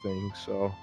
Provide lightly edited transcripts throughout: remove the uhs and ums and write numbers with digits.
thing. So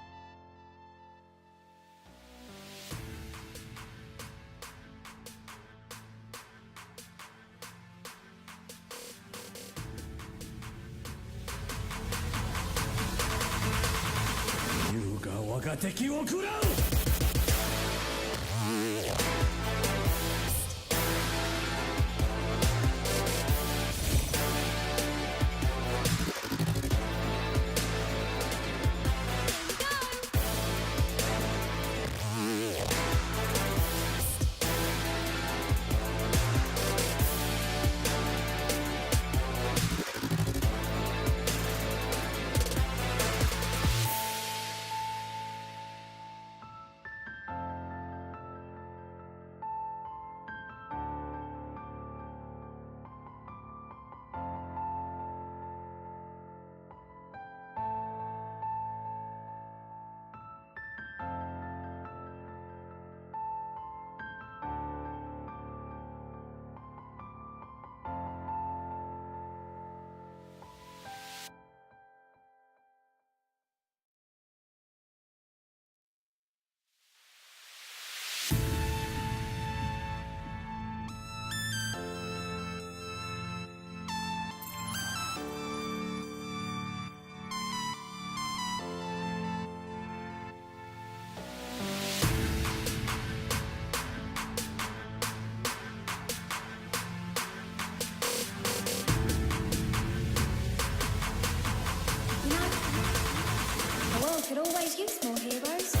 The world could always use more heroes.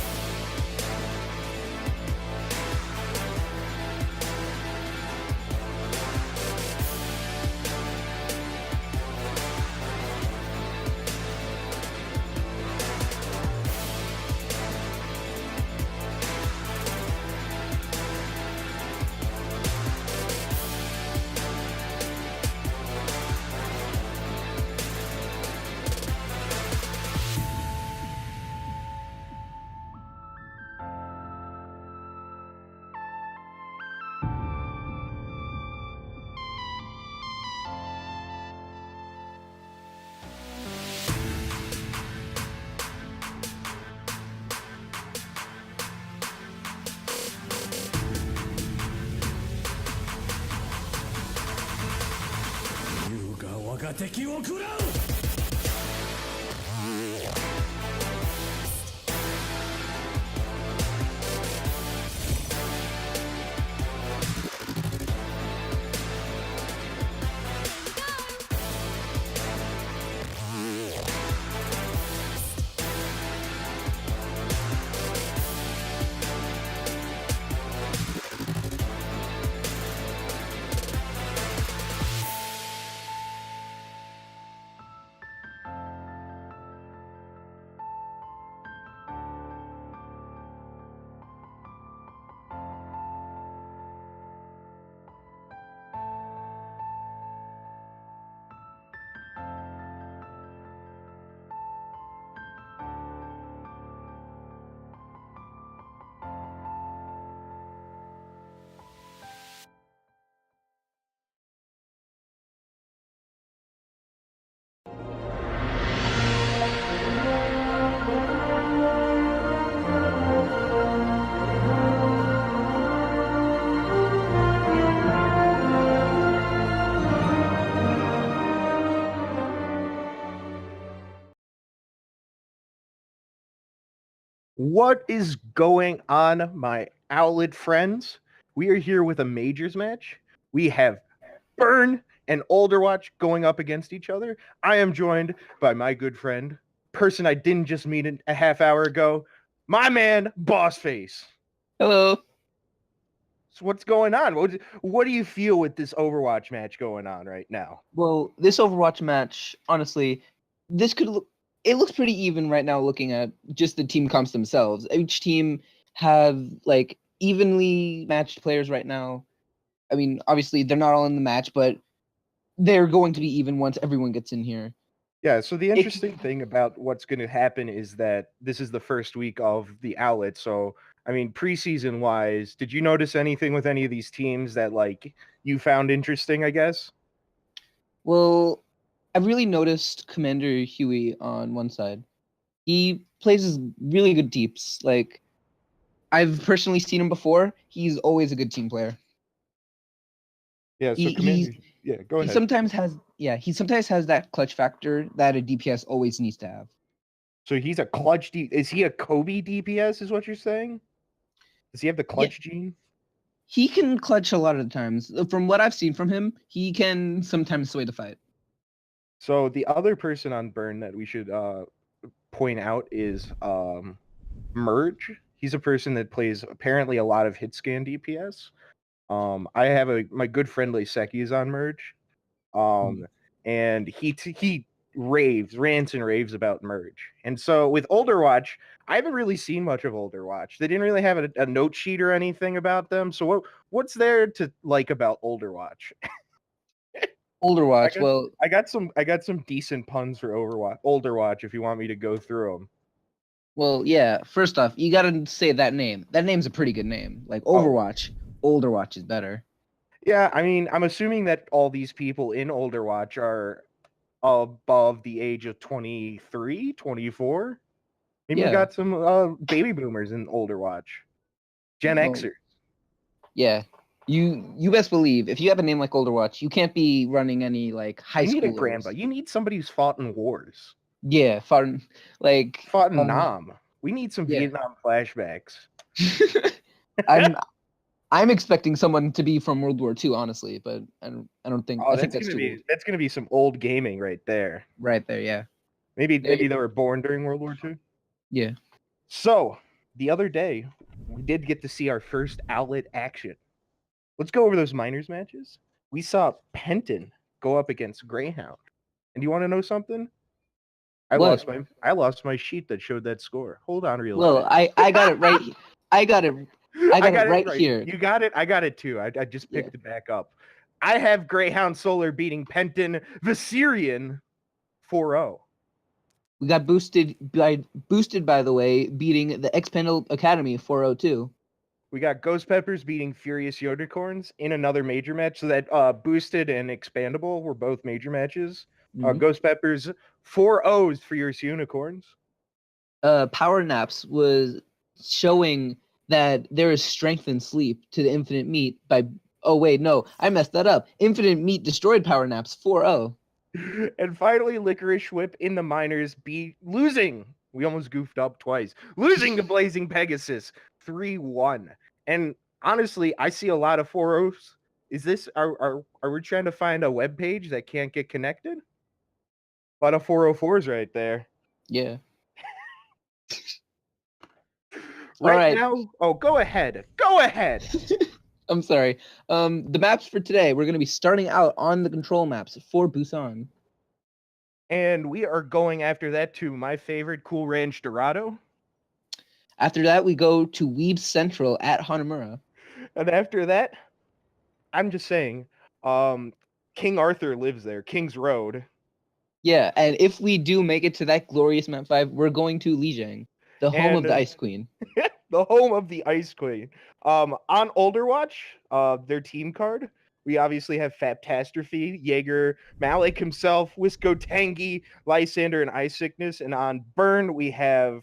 what is going on, my Owlet friends? We are here with a majors match. We have Burn and Olderwatch going up against each other. I am joined by my good friend, person I didn't just meet a half hour ago, my man, BossFace. Hello. So what's going on? What do you feel with this Overwatch match going on right now? Well, this Overwatch match, honestly, this could look. It looks pretty even right now. Looking at just the team comps themselves, each team have like evenly matched players right now. I mean, obviously they're not all in the match, but they're going to be even once everyone gets in here. Yeah, so the It- interesting thing about what's going to happen is that this is the first week of the Outlet. So, I mean, preseason wise, did you notice anything with any of these teams that like you found interesting, I guess? Well, I've really noticed Commander Huey on one side. He plays his really good deeps. Like, I've personally seen him before. He's always a good team player. Yeah, so Commander, yeah, go He ahead. sometimes has that clutch factor that a DPS always needs to have. So he's a clutch is he a Kobe DPS is what you're saying? Does he have the clutch gene? He can clutch a lot of the times. From what I've seen from him, he can sometimes sway the fight. So the other person on Burn that we should point out is Merge. He's a person that plays apparently a lot of hit scan DPS. I have my good friend Leiseki is on Merge. And he rants and raves about Merge. And so with Olderwatch, I haven't really seen much of Olderwatch. They didn't really have a note sheet or anything about them. So what's there to like about Olderwatch? Olderwatch, well, I got some decent puns for Olderwatch if you want me to go through them. well, yeah. First off, you gotta say that name. That name's a pretty good name. Like Overwatch, Olderwatch is better. Yeah, I mean, I'm assuming that all these people in Olderwatch are above the age of 23, 24. Maybe we Yeah. got some baby boomers in Olderwatch. Gen Well, Xers. yeah. You best believe if you have a name like Olderwatch, you can't be running any like high You need a schoolers. grandpa. You need somebody who's fought in wars. Yeah, fought like Fought in Nam. We need some yeah. Vietnam flashbacks. I'm expecting someone to be from World War II, honestly, but I don't think I think that's too old. That's gonna be some old gaming right there. Right there, yeah. Maybe they were born during World War II. Yeah. So the other day we did get to see our first Owlet action. Let's go over those minors matches. We saw Penton go up against Greyhound. And do you want to know something? I What? lost my sheet that showed that score. Hold on real Well, quick. I got it right. I got it right here. You got it. I got it too. I just picked it back up. I have Greyhound Solar beating Penton Viserion 4-0. We got boosted by the way, beating the Expandal Academy 402. We got Ghost Peppers beating Furious Unicorns in another major match. So that Boosted and Expandable were both major matches. Ghost Peppers 4-0s Furious Unicorns. Power Naps was showing that there is strength in sleep to the Infinite Meat by oh wait, no, I messed that up. Infinite Meat destroyed Power Naps 4-0. And finally, Licorice Whip in the minors losing. We almost goofed up twice. Losing to Blazing Pegasus 3-1. And honestly, I see a lot of 4-0s. Is this are we trying to find a web page that can't get connected? A lot of 404s right there. Yeah. Right now. Oh, go ahead. Go ahead. I'm sorry. The maps for today, we're going to be starting out on the control maps for Busan. And we are going after that to my favorite Cool Ranch Dorado. After that, we go to Weeb Central at Hanamura. And after that, I'm just saying, King Arthur lives there, King's Road. Yeah, and if we do make it to that glorious map 5, we're going to Lijiang, the home of the Ice Queen. The home of the Ice Queen. On Olderwatch, their team card, we obviously have Faptastrophe, Jaeger, Malik himself, Wisco Tangy, Lysander, and Ice Sickness. And on Burn, we have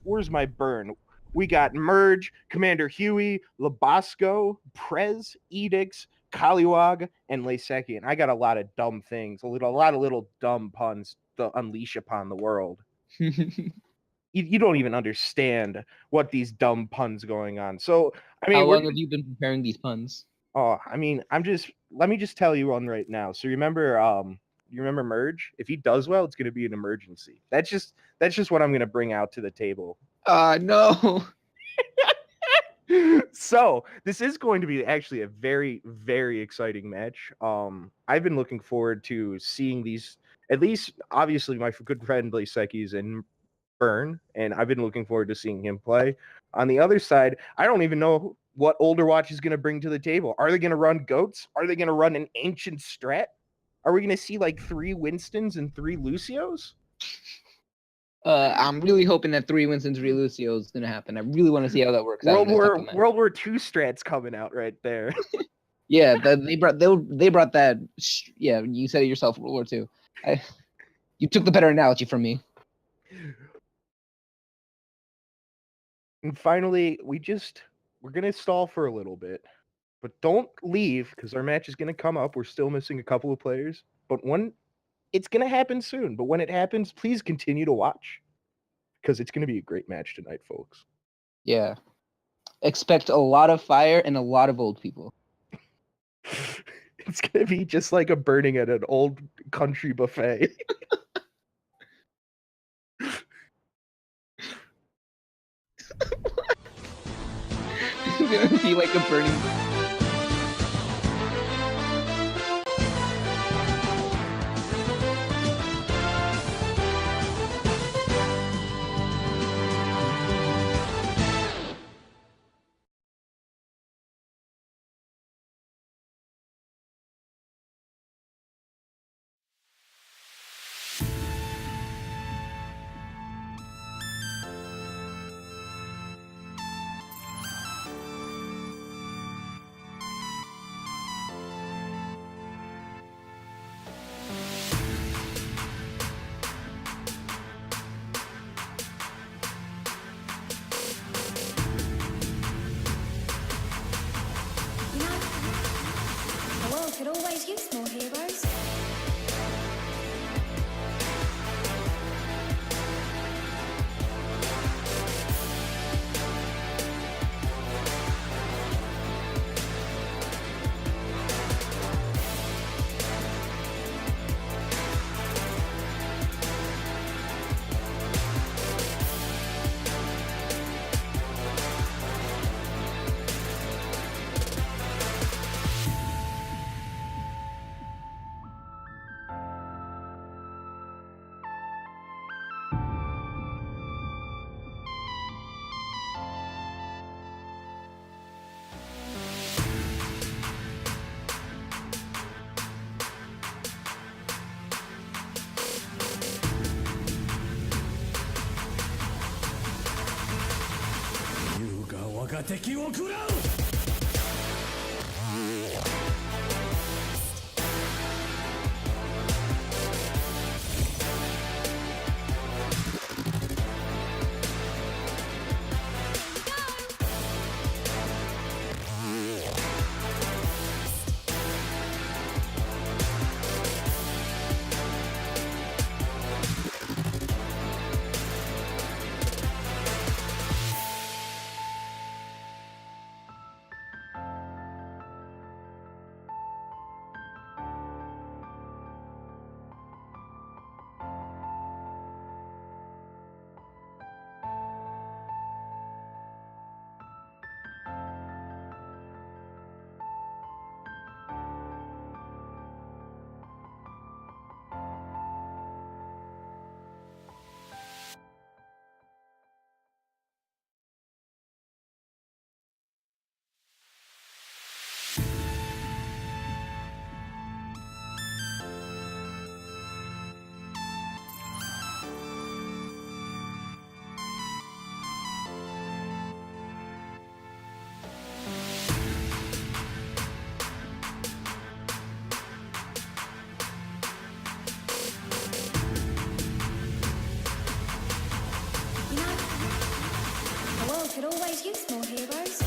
where's my Burn? We got Merge, Commander Huey, Labasco, Prez, Edix, Kaliwag, and Leiseki. And I got a lot of dumb things, a lot of little dumb puns to unleash upon the world. You don't even understand what these dumb puns going on. So, I mean, how long have you been preparing these puns? Oh, I mean, let me just tell you one right now. So you remember Merge? If he does well, it's going to be an emergency. That's just what I'm going to bring out to the table. No. So this is going to be actually a very, very exciting match. I've been looking forward to seeing these. At least, obviously, my good friend Leiseki's in Burn, and I've been looking forward to seeing him play. On the other side, I don't even know what Olderwatch is going to bring to the table. Are they going to run goats? Are they going to run an ancient strat? Are we going to see like 3 Winstons and 3 Lucios? I'm really hoping that 3 Winstons, 3 Lucios is going to happen. I really want to see how that works World War II strats coming out right there. Yeah, they brought that. Yeah, you said it yourself, World War II. You took the better analogy from me. And finally, we're gonna stall for a little bit, but don't leave because our match is gonna come up. We're still missing a couple of players, but it's gonna happen soon. But when it happens, please continue to watch because it's gonna be a great match tonight, folks. Yeah. Expect a lot of fire and a lot of old people. It's gonna be just like a burning at an old country buffet. It's gonna be like a burning. You know, the world could always use more heroes. You know, the world could always use more heroes.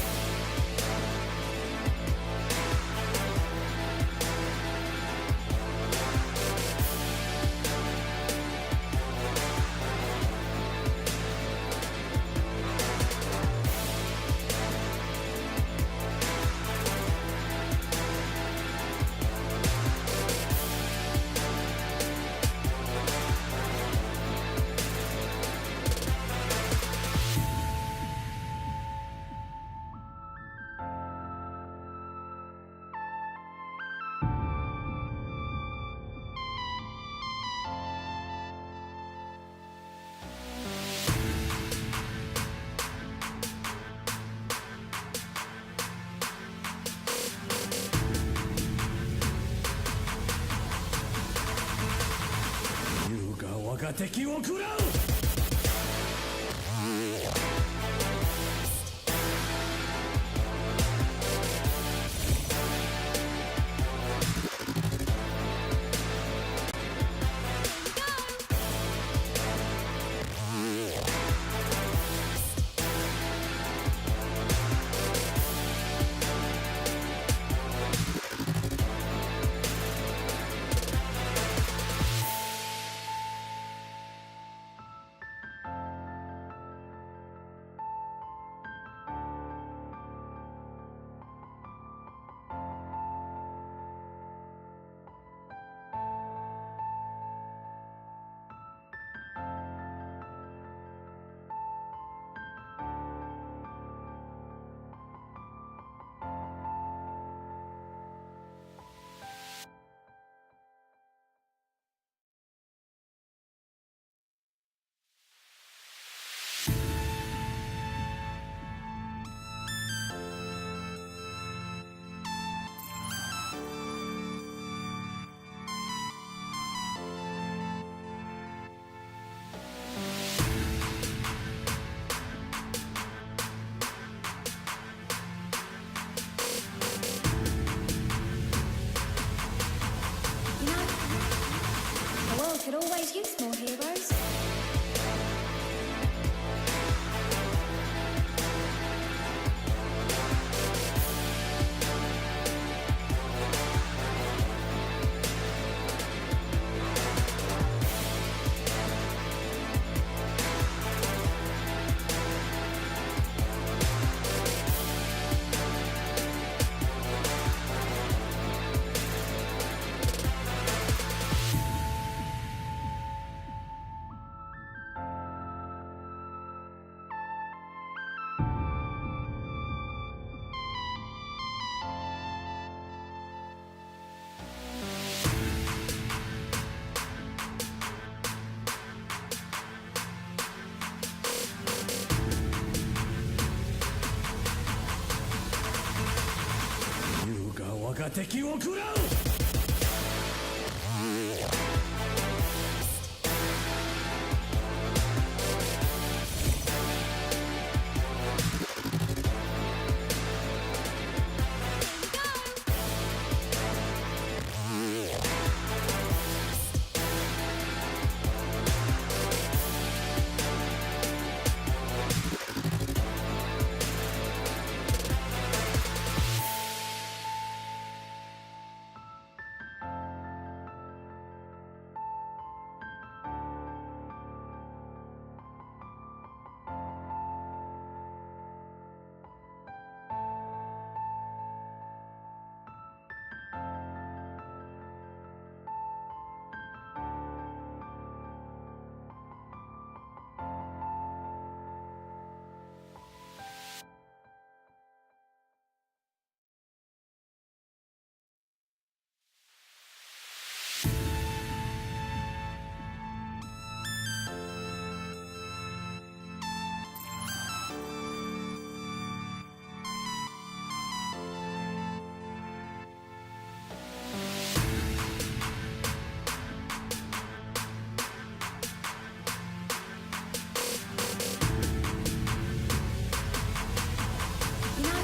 You know,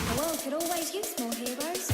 the world could always use more heroes.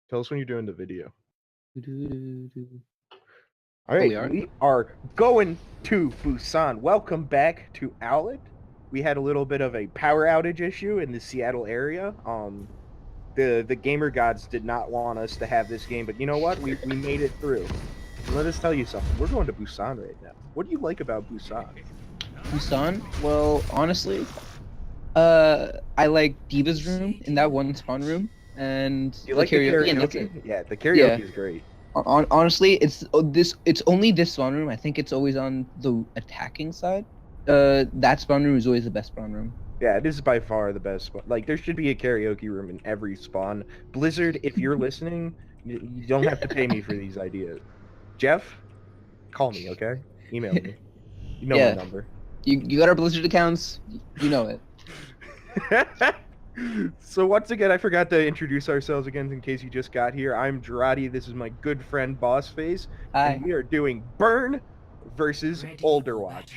Tell us when you're doing the video. All Oh, right, we are? we are going to Busan. Welcome back to Owlet. We had a little bit of a power outage issue in the Seattle area. The gamer gods did not want us to have this game, but you know what? We made it through. And let us tell you something. We're going to Busan right now. What do you like about Busan? Busan? Well, honestly, I like Diva's room in that one spawn room, and Do you like the karaoke? and that's it. Yeah, the karaoke is great. Honestly, it's only this spawn room. I think it's always on the attacking side. That spawn room is always the best spawn room. Yeah, it is by far the best spawn. Like, there should be a karaoke room in every spawn. Blizzard, if you're listening, you don't have to pay me for these ideas. Jeff, call me, okay? Email me. You know Yeah. my number. You got our Blizzard accounts. You know it. So once again, I forgot to introduce ourselves again in case you just got here. I'm Jarate. This is my good friend BossFace. Hi. And we are doing Burn versus Olderwatch.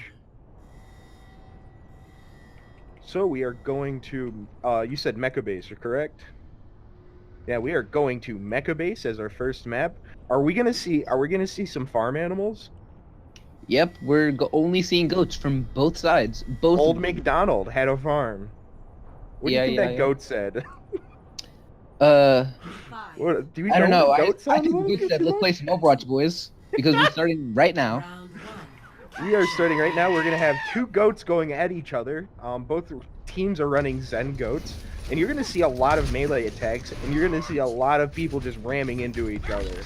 So we are going to, you said Mecha Base, correct? Yeah, we are going to Mecha Base as our first map. Are we gonna see some farm animals? Yep, we're only seeing goats from both sides. Both. Old McDonald had a farm. What do you think that goat said? What, do we I don't know. what I goat think sounds the like? goat said, "Let's play some Overwatch, boys," because we're starting right now. We are starting right now. We're going to have two goats going at each other. Both teams are running Zen goats. And you're going to see a lot of melee attacks. And you're going to see a lot of people just ramming into each other.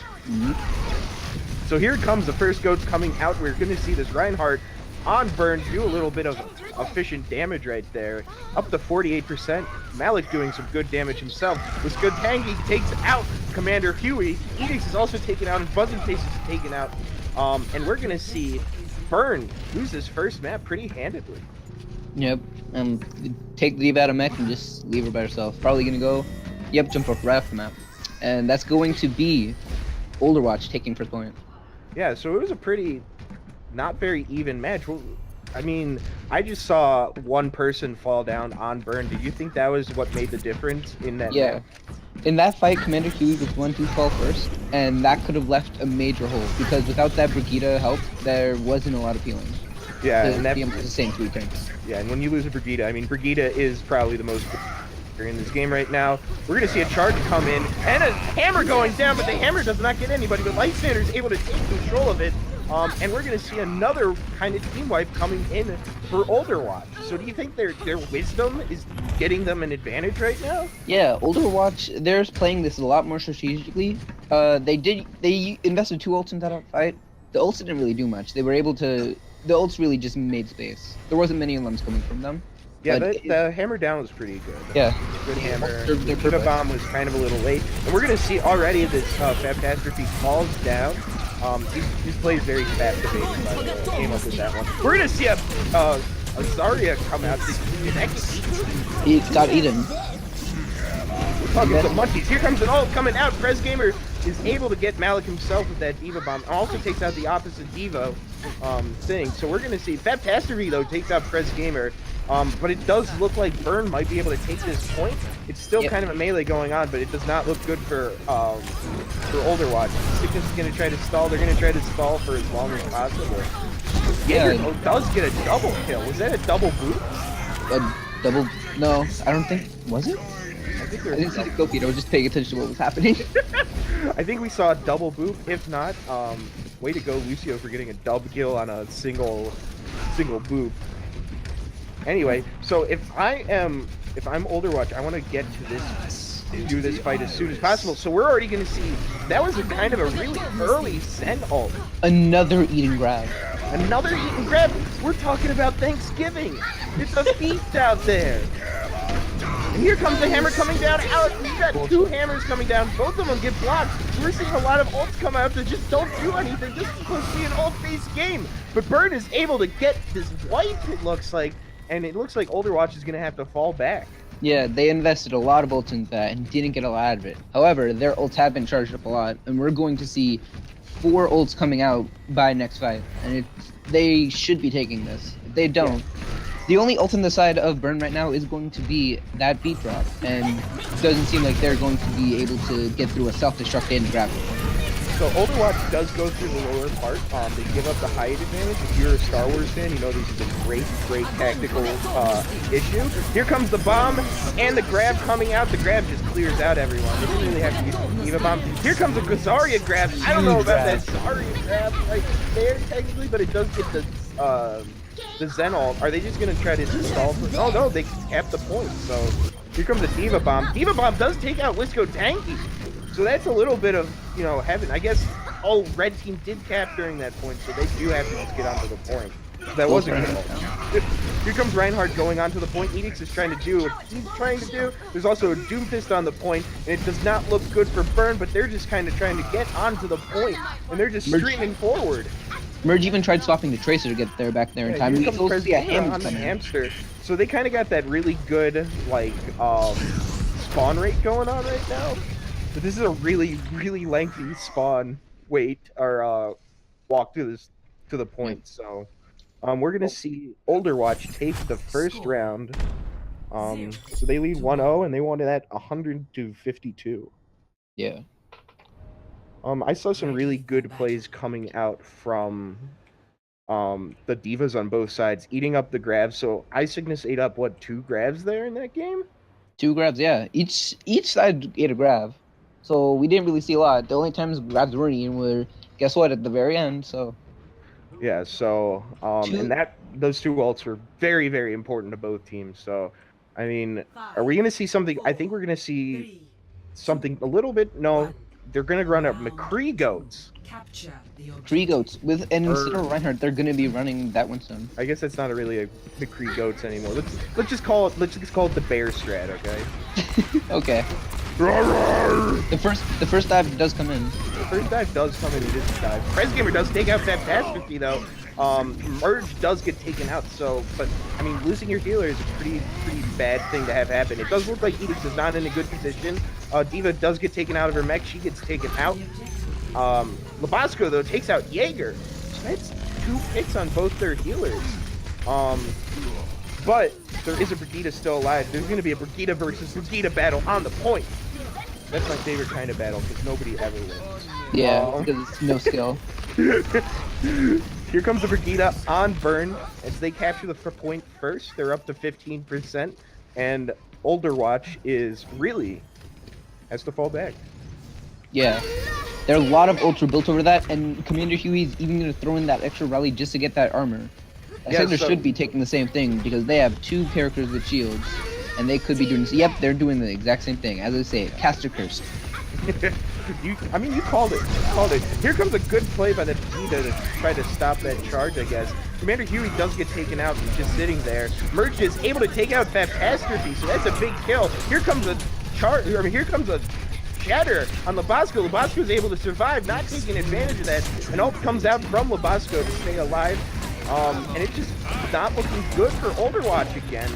So here comes the first goats coming out. We're going to see this Reinhardt on Burn do a little bit of efficient damage right there. Up to 48%. Malik doing some good damage himself. With good tanky takes out Commander Huey. Edix is also taken out and BossFace is taken out. And we're going to see Burn lose his first map pretty handedly. Yep. Take the diva out of mech and just leave her by herself. Probably gonna go, jump off right off the map. And that's going to be Olderwatch taking first point. Yeah, so it was a pretty not very even match. Well, I mean, I just saw one person fall down on Burn. Did you think that was what made the difference in that Yeah. match? In that fight, Commander Huey was one to fall first, and that could have left a major hole, because without that Brigida help, there wasn't a lot of healing. Yeah, to and that be able to sustain 3 tanks. Yeah, and when you lose a Brigida, I mean, Brigida is probably the most in this game right now. We're going to see a charge come in, and a hammer going down, but the hammer does not get anybody, but Lightsander is able to take control of it. And we're going to see another kind of team wipe coming in for Olderwatch. So do you think their wisdom is getting them an advantage right now? Yeah, Olderwatch, they're playing this a lot more strategically. They invested 2 ults in that fight. The ults didn't really do much. They were able to... The ults really just made space. There wasn't many alarms coming from them. Yeah, the hammer down was pretty good. Yeah. Good hammer. They're The bomb was kind of a little late. And we're going to see already this Fabcastrophe falls down. He plays very fast evading, by the way. Came up with that one. We're going to see a Zarya come out. He got eaten. We're talking some munchies. Here comes an ult coming out. Prez Gamer is able to get Malik himself with that Diva Bomb. Also takes out the opposite Diva thing. So we're going to see Fabcastrophe, though, takes out Prez Gamer. But it does look like Burn might be able to take this point. It's still kind of a melee going on, but it does not look good for Olderwatch. Sickness is going to try to stall. They're going to try to stall for as long as possible. Yeah, does get a double kill. Was that a double boot? A double? No, I don't think. Was it? I didn't see the kill feed. I was just paying attention to what was happening. I think we saw a double boot. If not, way to go, Lucio, for getting a double kill on a single boot. Anyway, so if I'm Olderwatch, I want to get to do this fight as soon as possible. So we're already going to see that was a kind of a really early Zen ult. Another eating grab. Another eating grab. We're talking about Thanksgiving. It's a feast out there. And here comes the hammer coming down. Alex, we've got 2 hammers coming down. Both of them get blocked. We're seeing a lot of ults come out that just don't do anything. This is supposed to be an ult-based game. But Burn is able to get this wipe, it looks like. And it looks like Olderwatch is going to have to fall back. Yeah, they invested a lot of ults into that and didn't get a lot out of it. However, their ults have been charged up a lot, and we're going to see 4 ults coming out by next fight. And they should be taking this. If they don't, the only ult on the side of Burn right now is going to be that beat drop. And it doesn't seem like they're going to be able to get through a self-destruct and grab it. So Olderwatch does go through the lower part. They give up the height advantage. If you're a Star Wars fan, you know this is a great tactical issue. Here comes the bomb and the grab coming out. The grab just clears out everyone. They didn't really have to use the Diva Bomb. Here comes a Zarya grab. I don't know about that Zarya grab right there technically, but it does get the Zen ult. Are they just going to try to stall for... Oh no, they cap the point. So here comes a Diva Bomb. Diva Bomb does take out Wisco Tanky. So that's a little bit of, heaven. I guess all red team did cap during that point, so they do have to just get onto the point. That wasn't good. Here comes Reinhardt going onto the point. Edix is trying to do what he's trying to do. There's also a Doomfist on the point, and it does not look good for Burn, but they're just kind of trying to get onto the point, and they're just streaming forward. Merge even tried swapping the Tracer to get back there in time. Here comes President on the hamster. So they kind of got that really good, spawn rate going on right now. But this is a really, really lengthy spawn wait or walk to the point. So we're gonna see Olderwatch take the first round. So they lead 1-0 and they won that 100-52. Yeah. I saw some really good plays coming out from the divas on both sides, eating up the grabs. So Cygnus ate up 2 grabs there in that game? 2 grabs, yeah. Each side ate a grab. So we didn't really see a lot. The only times grabs were eaten were, guess what, at the very end, so... Yeah, so and those two ults were very, very important to both teams. So, I mean, are we gonna see something? I think we're gonna see something a little bit. No, they're gonna run up McCree goats. Three goats with, and instead Or of Reinhardt, they're gonna be running that one soon. I guess that's not really a McCree goats anymore. Let's just call it the bear strat, okay? Okay. The first dive does come in. The first dive does come in, he doesn't dive. Prez Gamer does take out Fantastic though. Merge does get taken out, so, but I mean, losing your healer is a pretty bad thing to have happen. It does look like Edix is not in a good position. Diva does get taken out of her mech, she gets taken out. Labasco though takes out Jaeger. So that's 2 hits on both their healers. But there is a Brigitte still alive. There's going to be a Brigitte versus Brigitte battle on the point. That's my favorite kind of battle because nobody ever wins. Yeah, because it's no skill. Here comes the Brigitte on Burn as they capture the point first. They're up to 15%, and Olderwatch is really has to fall back. Yeah. There are a lot of ultra built over that, and Commander Huey's even going to throw in that extra rally just to get that armor. I think they should be taking the same thing because they have 2 characters with shields, and they could be doing. Yep, they're doing the exact same thing. As I say, caster cursed. You called it. You called it. Here comes a good play by the Vegeta to try to stop that charge, I guess. Commander Huey does get taken out. He's just sitting there. Merch is able to take out that Catastrophe, so that's a big kill. Here comes a charge. I mean, here comes a shatter on Labasco. Labasco is able to survive, not taking advantage of that. An ult comes out from Labasco to stay alive. And it's just not looking good for Olderwatch again.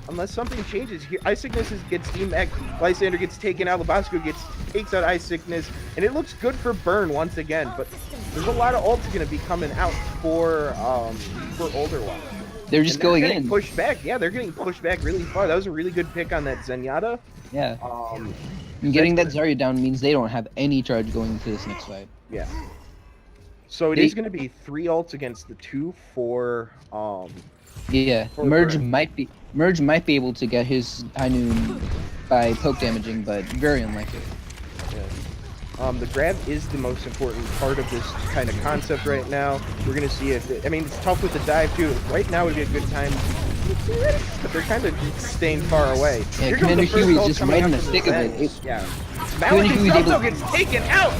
Unless something changes here. Ice Sickness gets team-back. Lysander gets taken out. Labasco takes out Ice Sickness. And it looks good for Burn once again. But there's a lot of ults going to be coming out for Olderwatch. They're just going in. Pushed back. Yeah, they're getting pushed back really far. That was a really good pick on that Zenyatta. Yeah. And getting that Zarya down means they don't have any charge going into this next fight. Yeah. So it is going to be 3 ults against the 2 for yeah, Merge might be able to get his high noon by poke damaging, but very unlikely. Yeah. The grab is the most important part of this kind of concept right now. We're going to see if it's tough with the dive too. Right now would be a good time, but they're kind of staying far away. Yeah, Commander Huey's just right in the thick of it. Yeah. Malik himself gets taken out.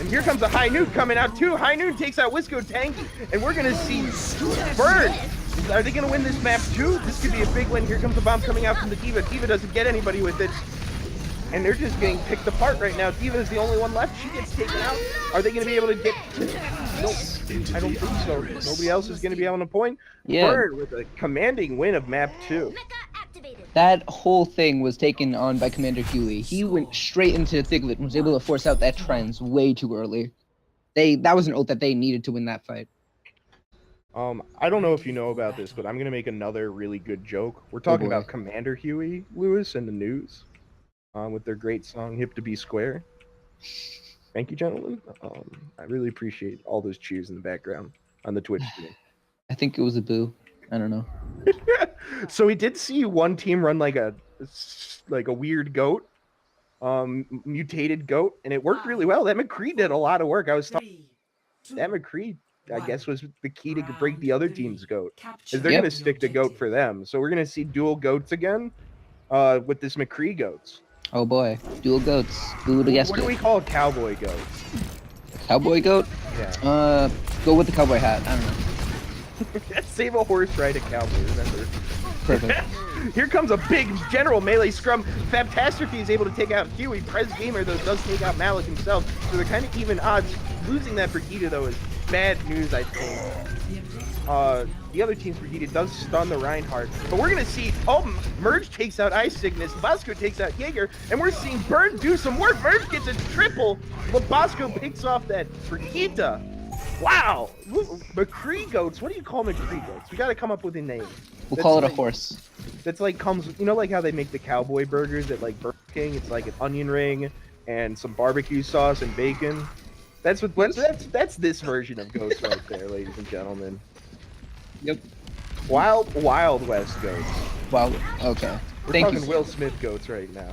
And here comes a High Noon coming out too. High Noon takes out Wisco Tangy. And we're going to see Bird. Are they going to win this map too? This could be a big win. Here comes the bomb coming out from the Diva. Diva doesn't get anybody with it. And they're just getting picked apart right now. Diva is the only one left. She gets taken out. Are they going to be able to get... Nope. I don't think so. Nobody else is going to be able to point. Yeah. Bird with a commanding win of map 2. That whole thing was taken on by Commander Huey. He went straight into Thicklet and was able to force out that trends way too early. That was an ult that they needed to win that fight. I don't know if you know about this, but I'm going to make another really good joke. We're talking about Commander Huey, Lewis, and the news with their great song, Hip to Be Square. Thank you, gentlemen. I really appreciate all those cheers in the background on the Twitch stream. I think it was a boo. I don't know. So we did see one team run like a weird goat, mutated goat, and it worked really well. That McCree did a lot of work. I was talking that McCree, I guess, was the key to break the other team's goat. Is they're gonna stick to goat for them. So we're gonna see dual goats again, with this McCree goats. Oh boy, dual goats. What do we call cowboy goats? Cowboy goat? Yeah. Go with the cowboy hat. I don't know. Save a horse, ride a cowboy, remember? Perfect. Here comes a big general melee scrum. Fabtastrophe is able to take out Huey. Prez Gamer, though, does take out Malik himself. So they're kind of even odds. Losing that Brigitte, though, is bad news, I think. The other team's Brigitte does stun the Reinhardt. But we're going to see, Merge takes out Ice Sickness. Labasco takes out Jaeger. And we're seeing Burn do some work. Merge gets a triple. Labasco picks off that Brigitte. Wow! McCree goats. What do you call McCree goats? We got to come up with a name. We'll call it a horse. That's like comes, you know, like how they make the cowboy burgers at like Burger King. It's like an onion ring and some barbecue sauce and bacon. That's this version of goats right there, ladies and gentlemen. Yep. Wild West goats. Wow. Okay. We're talking Will Smith goats right now.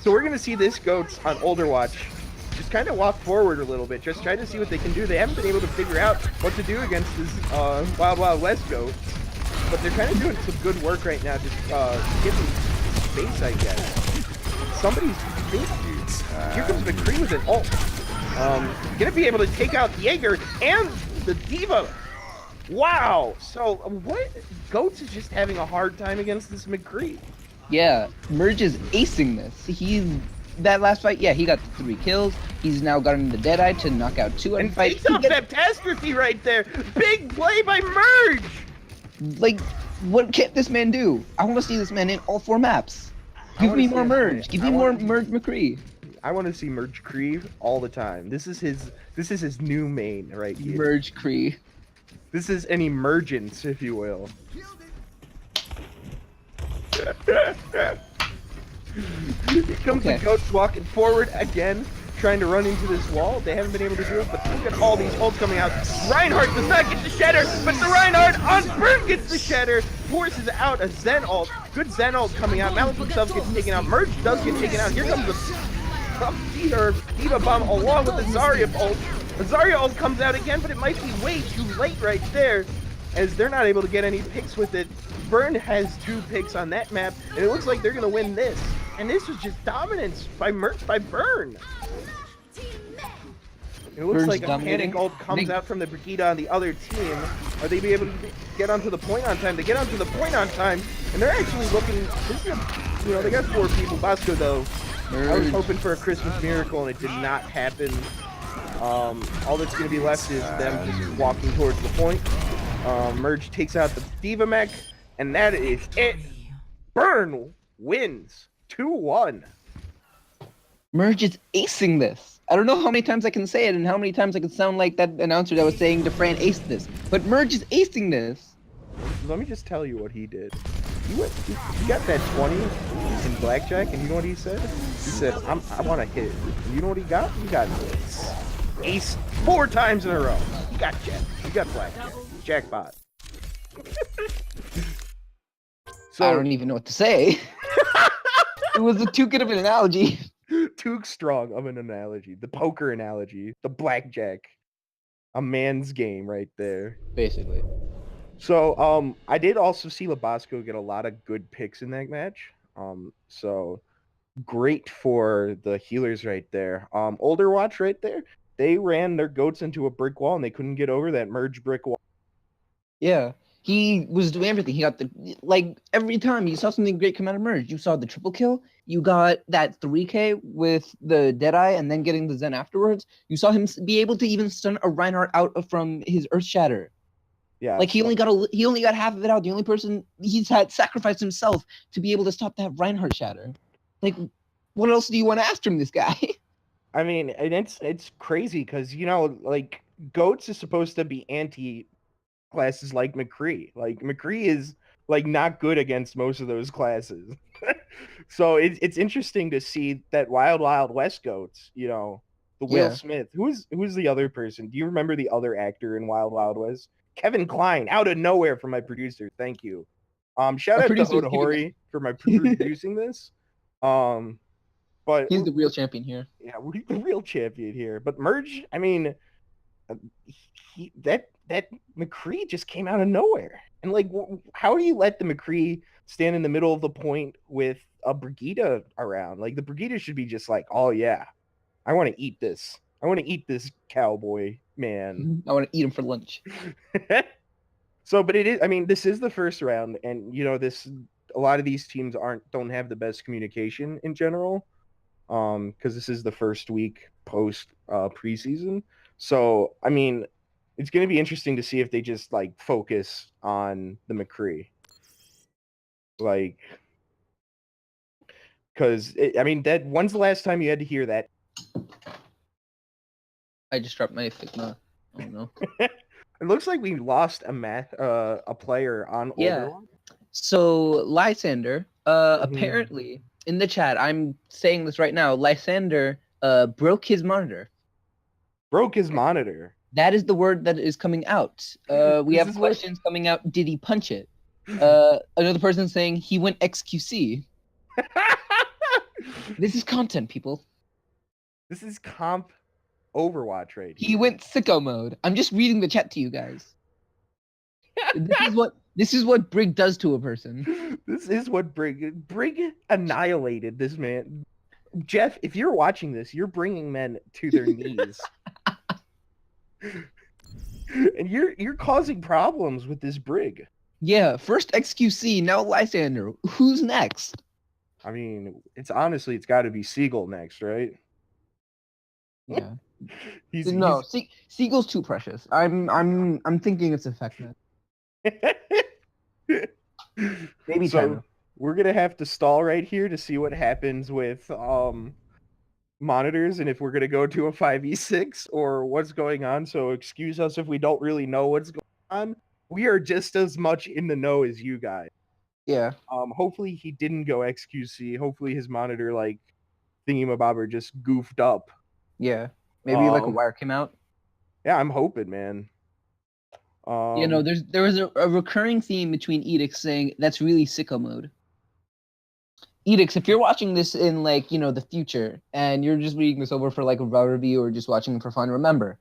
So we're gonna see this goats on Olderwatch just kind of walk forward a little bit, just try to see what they can do. They haven't been able to figure out what to do against this Wild Wild West goat, but they're kind of doing some good work right now, just getting space, I guess. Somebody's here comes McCree with an ult. Gonna be able to take out Jaeger and the D.Va. Wow. So what? Goats is just having a hard time against this McCree. Yeah, Merge is acing this. That last fight, yeah, he got 3 kills. He's now gotten the Deadeye to knock out 2 and fights. Takes out Catastrophe right there. Big play by Merge. Like, what can't this man do? I want to see this man in all 4 maps. Give me more Merge. Give me more Merge McCree. I want to see Merge Cree all the time. This is his new main right here. Merge Cree. This is an emergence, if you will. Here comes the Goats walking forward again, trying to run into this wall. They haven't been able to do it, but look at all these ults coming out. Reinhardt does not get the shatter, but the Reinhardt on Burn gets the shatter, forces out a Zen ult. Good Zen ult coming out. Malik himself gets taken out. Merge does get taken out. Here comes the D.Va bomb along with the Zarya ult. The Zarya ult comes out again, but it might be way too late right there, as they're not able to get any picks with it. Burn has 2 picks on that map, and it looks like they're gonna win this. And this was just dominance by Burn. It looks like a panic ult comes out from the Brigitte on the other team. Are they be able to get onto the point on time? They get onto the point on time, and they're actually looking. This is they got 4 people. Bosco though, I was hoping for a Christmas miracle, and it did not happen. All that's going to be left is them just walking towards the point. Merge takes out the D.Va mech, and that is it. Burn wins 2-1. Merge is acing this. I don't know how many times I can say it and how many times I can sound like that announcer that was saying DeFran aced this. But Merge is acing this. Let me just tell you what he did. He got that 20 in blackjack, and you know what he said? He said, I want to hit. And you know what he got? He got this. Ace 4 times in a row. He got jack. He got blackjack. Jackpot. So I don't even know what to say. It was too good of an analogy. Too strong of an analogy. The poker analogy. The blackjack. A man's game right there. Basically. So, I did also see Labasco get a lot of good picks in that match. So great for the healers right there. Olderwatch right there. They ran their goats into a brick wall and they couldn't get over that merge brick wall. Yeah. He was doing everything. He got every time you saw something great come out of Merge, you saw the triple kill, you got that 3K with the Deadeye and then getting the Zen afterwards. You saw him be able to even stun a Reinhardt out from his Earth Shatter. Yeah. Like he only got half of it out. The only person he's had sacrificed himself to be able to stop that Reinhardt shatter. Like, what else do you want to ask from this guy? I mean, and it's crazy because Goats is supposed to be anti classes like McCree. Like McCree is not good against most of those classes. So it's interesting to see that Wild West Goats, the Will Smith. Who's the other person? Do you remember the other actor in Wild West? Kevin Kline, out of nowhere from my producer. Thank you. Shout out to Odahori for my producing this. But he's the real champion here. Yeah, we're the real champion here. But Merge, I mean, that McCree just came out of nowhere. And how do you let the McCree stand in the middle of the point with a Brigitte around? Like the Brigitte should be just like, oh yeah, I want to eat this. I want to eat this cowboy man. I want to eat him for lunch. So, but it is. I mean, this is the first round, and a lot of these teams don't have the best communication in general, because this is the first week post preseason. So, I mean, it's going to be interesting to see if they just focus on the McCree, because when's the last time you had to hear that? I just dropped my Figma. Oh no. It looks like we lost a player on Olderwatch. Yeah. So Lysander, apparently in the chat, I'm saying this right now. Lysander broke his monitor. Broke his monitor. That is the word that is coming out. We have questions coming out. Did he punch it? Another person saying he went XQC. This is content, people. This is comp Overwatch right He here. went sicko mode. I'm just reading the chat to you guys. This is what Brig does to a person. This is what Brig annihilated this man. Jeff, if you're watching this, you're bringing men to their knees. And you're causing problems with this Brig. Yeah, first XQC, now Lysander. Who's next? I mean, it's got to be Siegel next, right? Yeah. He's Siegel's too precious. I'm thinking it's effective. Maybe so 10. we're gonna have to stall right here to see what happens with monitors and if we're gonna go to a 5v6 or what's going on. So excuse us if we don't really know what's going on. We are just as much in the know as you guys. Yeah. Hopefully he didn't go XQC. Hopefully his monitor like thingamabobber just goofed up. Yeah. Maybe like a wire came out. Yeah, I'm hoping, man. There was a recurring theme between Edix saying that's really sicko mode. Edix, if you're watching this in like, the future and you're just reading this over for like a raw review or just watching it for fun, remember,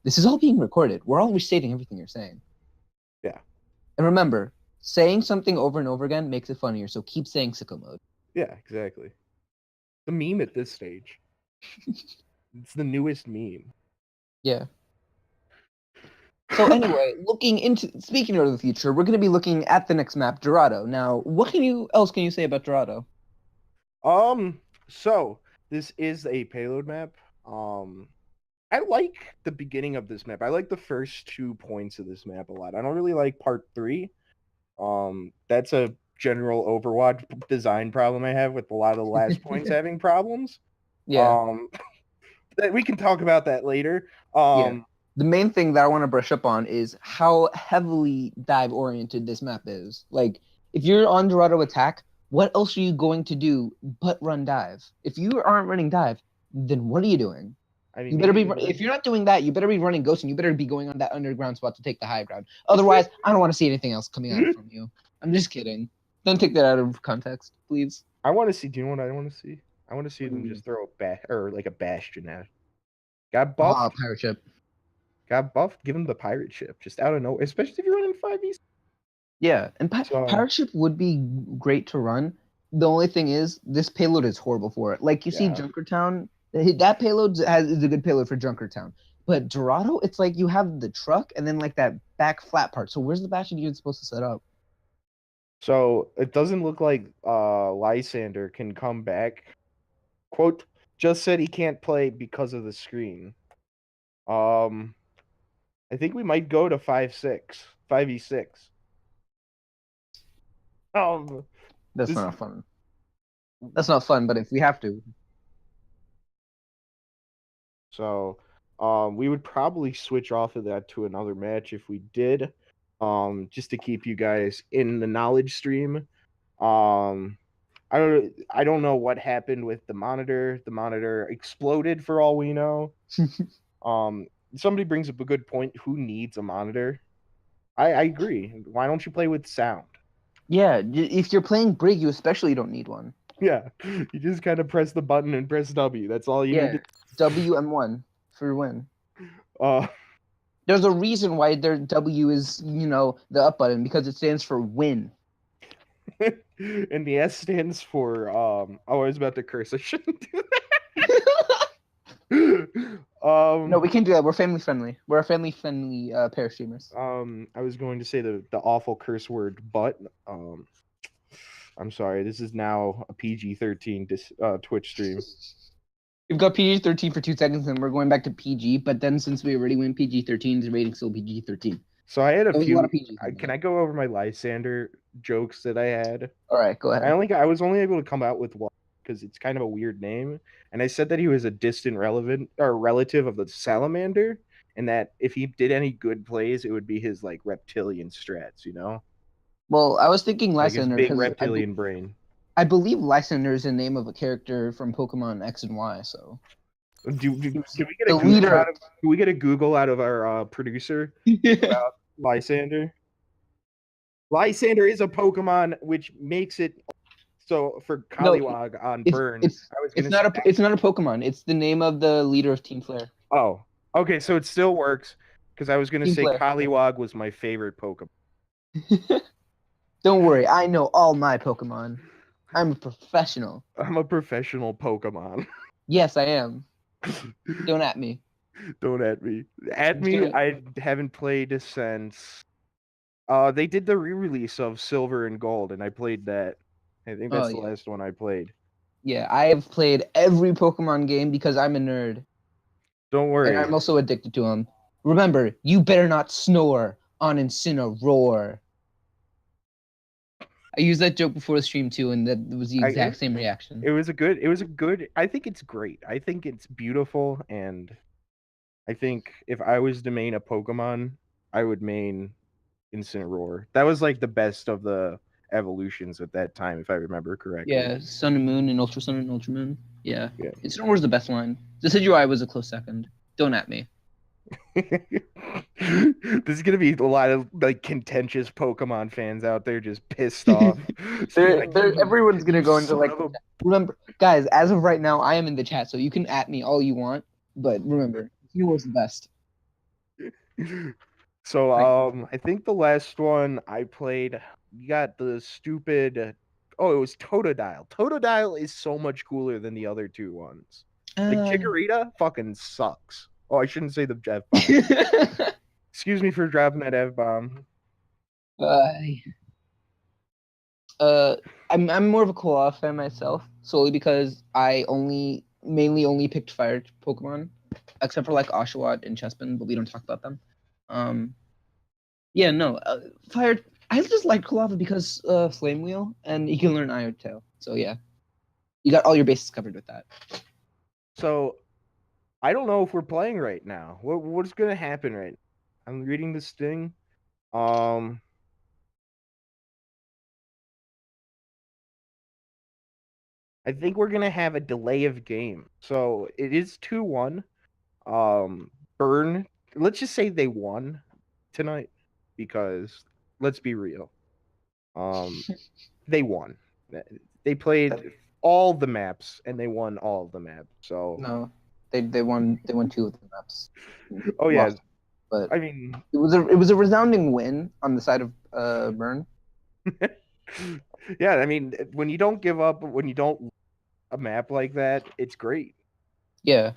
this is all being recorded. We're all restating everything you're saying. Yeah. And remember, saying something over and over again makes it funnier, so keep saying sicko mode. Yeah, exactly. The meme at this stage. It's the newest meme. Yeah. So anyway, speaking of the future, we're going to be looking at the next map, Dorado. Now, what else can you say about Dorado? So this is a payload map. I like the beginning of this map. I like the first 2 points of this map a lot. I don't really like part 3. That's a general Overwatch design problem I have with a lot of the last points having problems. Yeah. We can talk about that later. Yeah. The main thing that I want to brush up on is how heavily dive oriented this map is. Like, if you're on Dorado attack, what else are you going to do but run dive? If you aren't running dive, then what are you doing? I mean, You better be if you're not doing that, you better be running ghost and you better be going on that underground spot to take the high ground. Otherwise, I don't want to see anything else coming out from you. I'm just kidding. Don't take that out of context, please. I want to see. Do you know what I want to see? I want to see them just throw a bastion at. Got buffed. Pirate ship. Got buffed. Give him the pirate ship just out of nowhere, especially if you're running 5v. Yeah, and pirate ship would be great to run. The only thing is, this payload is horrible for it. Like you see, Junkertown, that payload is a good payload for Junkertown. But Dorado, it's like you have the truck and then like that back flat part. So where's the bastion even supposed to set up? So it doesn't look like Lysander can come back. Quote, just said he can't play because of the screen. I think we might go to 5v6. That's not fun. That's not fun, but if we have to. So, we would probably switch off of that to another match if we did, just to keep you guys in the knowledge stream. I don't know what happened with the monitor. The monitor exploded for all we know. Somebody brings up a good point. Who needs a monitor? I agree. Why don't you play with sound? Yeah, if you're playing Brig, you especially don't need one. Yeah, you just kind of press the button and press W. That's all you need. WM1 for win. Uh, There's a reason why their W is, the up button, because it stands for win. And the S stands for I was about to curse. I shouldn't do that. No, we can't do that. We're family friendly. We're a family friendly pair of streamers. I was going to say the awful curse word, but I'm sorry. This is now a PG-13 Twitch stream. We've got PG-13 for 2 seconds, and we're going back to PG. But then, since we already went PG-13, the rating's still PG-13. So I had a few. lot of PG Can I go over my Lysander jokes that I had? All right, go ahead. I was only able to come out with one because it's kind of a weird name, and I said that he was a distant relative of the salamander, and that if he did any good plays, it would be his like reptilian strats, Well, I was thinking like his Lysander. big reptilian brain. I believe Lysander is the name of a character from Pokemon X and Y. So, do we get a Google out of? Do we get a Google out of our producer about Lysander? Lysander is a Pokemon, which makes it So for No, Kaliwag on it's Burn, it's I was it's gonna not say. it's not a Pokemon. It's the name of the leader of Team Flare. Oh, okay. So it still works because I was gonna Team say Flare. Kaliwag was my favorite Pokemon. Don't worry, I know all my Pokemon. I'm a professional. I'm a professional Pokemon. Yes, I am. Don't at me. Don't at me. At I'm just me. gonna- I haven't played since. They did the re-release of Silver and Gold, and I played that. I think Oh that's the yeah, last one I played. yeah. I have played every Pokemon game because I'm a nerd, Don't and worry. I'm also addicted to them. Remember, you better not snore on Incineroar. I used that joke before the stream too, and that was the I exact same reaction. it was a good. It was a good. I think it's great. I think it's beautiful, and I think if I was to main a Pokemon, I would main Incineroar. That was like the best of the evolutions at that time, if I remember correctly. Yeah, Sun and Moon and Ultra Sun and Ultra Moon. Yeah, Yeah. Incineroar's the best line. Decidueye was a close second. Don't at me. There's gonna be a lot of like contentious Pokemon fans out there just pissed off. Just being like, Everyone's gonna "You go into son like. of a Remember, guys, as of right now, I am in the chat, so you can at me all you want. But remember, Incineroar's the best. So Like, I think the last one I played, you got the stupid oh, it was Totodile. Totodile is so much cooler than the other two ones. Like uh, Chikorita fucking sucks. Oh, I shouldn't say the F bomb. Excuse me for dropping that F bomb. uh, uh, I'm more of a Koala fan myself, solely because I mainly only picked fire Pokemon, except for like Oshawott and Chespin, but we don't talk about them. Um, yeah, no, fire. I just like Koala because Flame Wheel, and you can learn Iron Tail. So yeah, you got all your bases covered with that. So I don't know if we're playing right now. What's gonna happen right now? I'm reading this thing. Um I think we're gonna have a delay of game. So it is 2-1. Burn. Let's just say they won tonight because let's be real. Um, they won. They played all the maps and they won all of the maps. So, No, they won two of the maps. oh yeah, Lost, but I mean, it was a resounding win on the side of Burn. yeah, I mean, when you don't give up, when you don't a map like that, it's great. Yeah,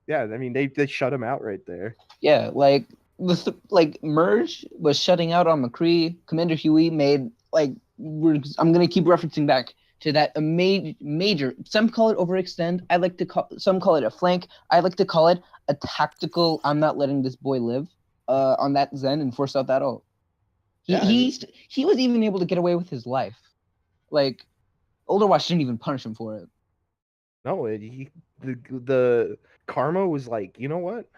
Yeah, I mean, they shut him out right there. yeah, like like Merge was shutting out on McCree. Commander Huey made like I'm gonna keep referencing back to that a major. Some call it overextend. I like to call some call it a flank. I like to call it a tactical. I'm not letting this boy live. On that Zen and force out that ult. Yeah, I mean, He was even able to get away with his life. Like Olderwatch didn't even punish him for it. no, the karma was like, you know what?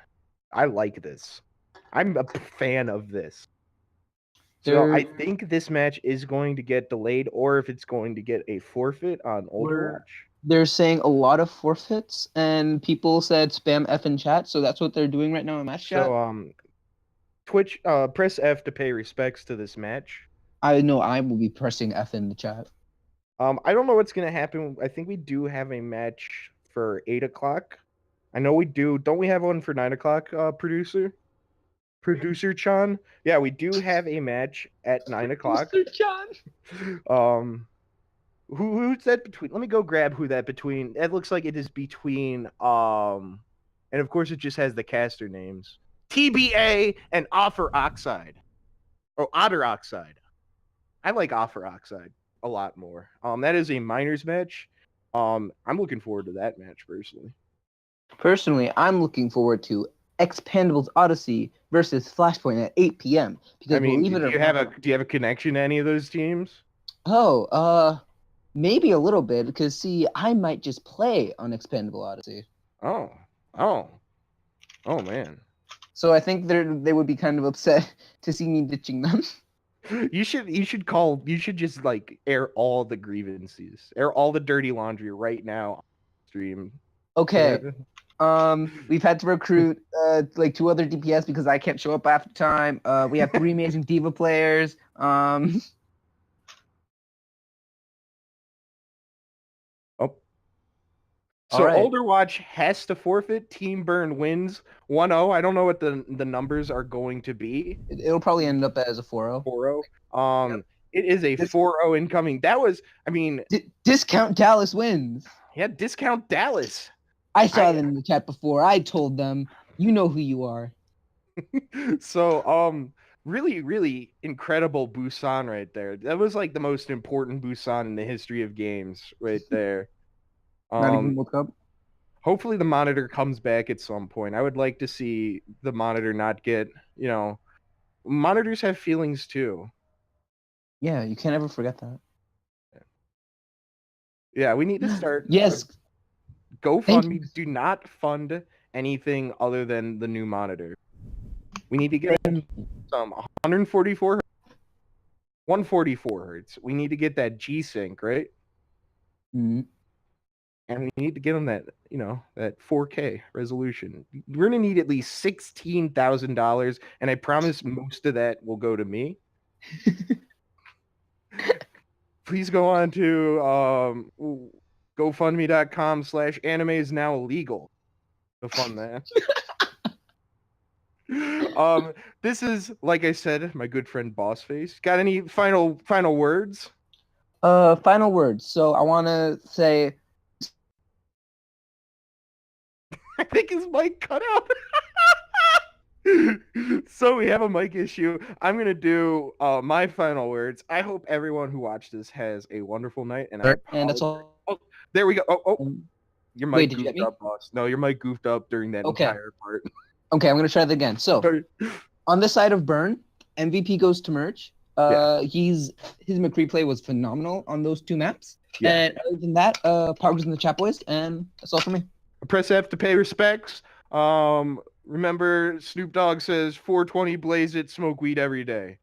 I like this. I'm a fan of this. So I think this match is going to get delayed, or if it's going to get a forfeit on Olderwatch. They're saying a lot of forfeits, and people said spam F in chat, so that's what they're doing right now in match chat. So Twitch, press F to pay respects to this match. I know I will be pressing F in the chat. I don't know what's gonna happen. I think we do have a match for 8 o'clock. I know we do. Don't we have one for 9 o'clock, producer? Producer Chan? Yeah, we do have a match at 9 o'clock. Mr. John. Who's that between? Let me go grab who that between. It looks like it is between and of course it just has the caster names. TBA and Offer Oxide. Or Otter Oxide. I like Offer Oxide a lot more. That is a minors match. I'm looking forward to that match personally. Personally, I'm looking forward to Expandables Odyssey versus Flashpoint at 8 p.m. Because I mean, believe it do or you have a not, do you have a connection to any of those teams? maybe a little bit. Because see, I might just play on Expandable Odyssey. Oh man. So I think they would be kind of upset to see me ditching them. You should just like air all the grievances, air all the dirty laundry right now on stream. Okay. We've had to recruit like 2 other DPS because I can't show up half the time. We have 3 amazing diva players. So Alright. Olderwatch has to forfeit. Team Burn wins 1-0. I don't know what the numbers are going to be. It'll probably end up as a 4-0. 4-0. It is a 4-0 incoming. That was, I mean, Discount Dallas wins. yeah, discount Dallas. I saw them in the chat before. I told them, you know who you are. So, really, really incredible Busan right there. That was like the most important Busan in the history of games right there. Not even World Cup. Hopefully the monitor comes back at some point. I would like to see the monitor not get, monitors have feelings too. Yeah, you can't ever forget that. Yeah, we need to start. Yes. GoFundMe. Do not fund anything other than the new monitor. We need to get some 144 144 hertz. We need to get that G-Sync, right? Mm-hmm. And we need to get them that, that 4K resolution. We're going to need at least $16,000, and I promise most of that will go to me. Please go on to GoFundMe.com/anime is now illegal to fund that. This is, like I said, my good friend BossFace. Got any final words? Final words. So I want to say, I think his mic cut out. So we have a mic issue. I'm gonna do my final words. I hope everyone who watched this has a wonderful night. And that's all. Oh, there we go. Oh, your mic Wait, did you goofed get me? up, boss. No, your mic goofed up during that Okay. entire part. Okay, I'm gonna try that again. So on this side of Burn, MVP goes to Merch. His McCree play was phenomenal on those two maps. Yeah. And other than that, Power goes in the chat, boys, and that's all for me. Press F to pay respects. Remember, Snoop Dogg says 420 blaze it, smoke weed every day.